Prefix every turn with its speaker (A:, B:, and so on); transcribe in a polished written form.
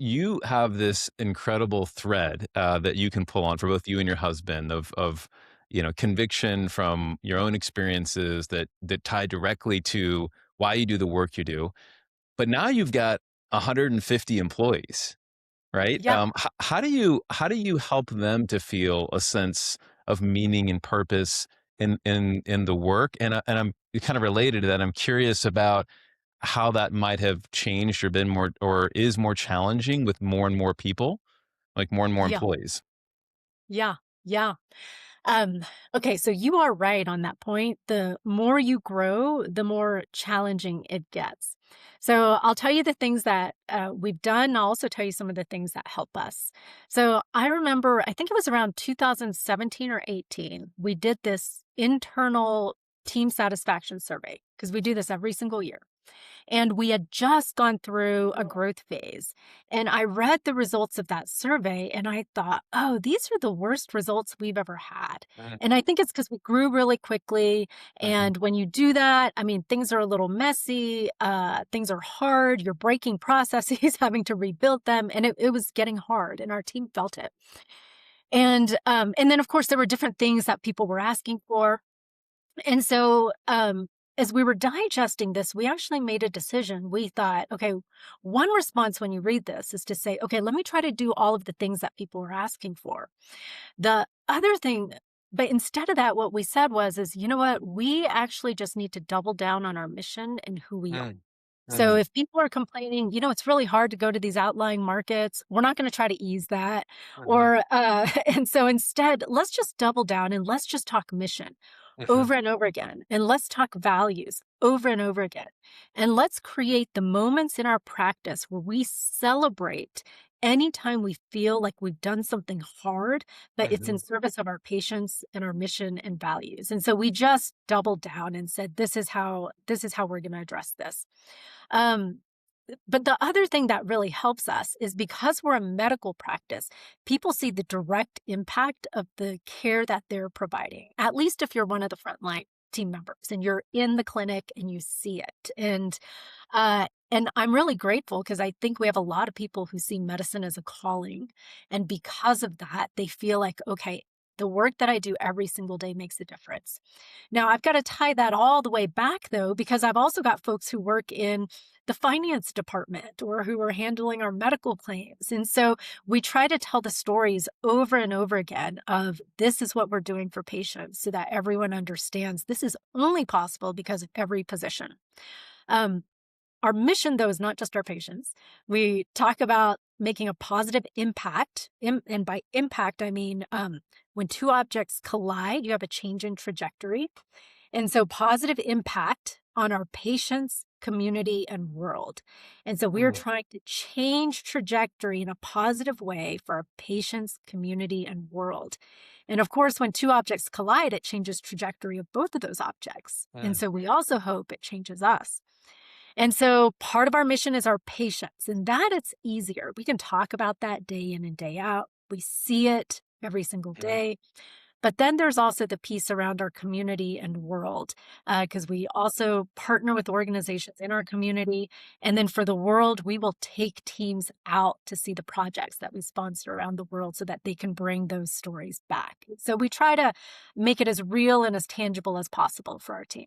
A: you have this incredible thread that you can pull on for both you and your husband of conviction from your own experiences that tie directly to why you do the work you do. But now you've got 150 employees, right?
B: Yeah.
A: How do you help them to feel a sense of meaning and purpose in the work? And I'm kind of related to that. I'm curious about how that might have changed or been more or is more challenging with more and more people, like more and more
B: Yeah.
A: employees.
B: Yeah. Yeah. Um, okay, so you are right on that point. The more you grow, the more challenging it gets. So I'll tell you the things that we've done. I'll also tell you some of the things that help us. So I remember, I think it was around 2017 or 18, we did this internal team satisfaction survey because we do this every single year. And we had just gone through a growth phase. And I read the results of that survey and I thought, oh, these are the worst results we've ever had.
A: Mhm,
B: And I think it's because we grew really quickly.
A: mhm,
B: And when you do that, I mean, things are a little messy, things are hard, you're breaking processes, having to rebuild them. And it was getting hard, and our team felt it. And then, of course, there were different things that people were asking for. And so, as we were digesting this, we actually made a decision. We thought, okay, one response when you read this is to say, okay, let me try to do all of the things that people were asking for. The other thing, but instead of that, what we said is, you know what? We actually just need to double down on our mission and who we are.
A: mm,
B: So
A: mhm,
B: if people are complaining, it's really hard to go to these outlying markets, we're not going to try to ease that.
A: mhm,
B: Or, and so instead, let's just double down and let's just talk mission
A: mhm,
B: over and over again. And let's talk values over and over again. And let's create the moments in our practice where we celebrate anytime we feel like we've done something hard, but it's in
A: mhm,
B: service of our patients and our mission and values. And so we just doubled down and said, this is how we're going to address this. Um, but the other thing that really helps us is because we're a medical practice, people see the direct impact of the care that they're providing, at least if you're one of the frontline team members and you're in the clinic and you see it. And I'm really grateful because I think we have a lot of people who see medicine as a calling. And because of that, they feel like, okay, the work that I do every single day makes a difference. Now, I've got to tie that all the way back, though, because I've also got folks who work in the finance department or who are handling our medical claims. And so we try to tell the stories over and over again of this is what we're doing for patients so that everyone understands this is only possible because of every position. Um, our mission, though, is not just our patients. We talk about making a positive impact. And by impact, I mean when two objects collide, you have a change in trajectory. And so, positive impact on our patients, community, and world. And so, we're
A: mhm,
B: trying to change trajectory in a positive way for our patients, community, and world. And of course, when two objects collide, it changes trajectory of both of those objects. And
A: mm,
B: so, we also hope it changes us. And so part of our mission is our patients, and that it's easier. We can talk about that day in and day out. We see it every single
A: mhm,
B: day. But then there's also the piece around our community and world, because we also partner with organizations in our community. And then for the world, we will take teams out to see the projects that we sponsor around the world so that they can bring those stories back. So we try to make it as real and as tangible as possible for our team.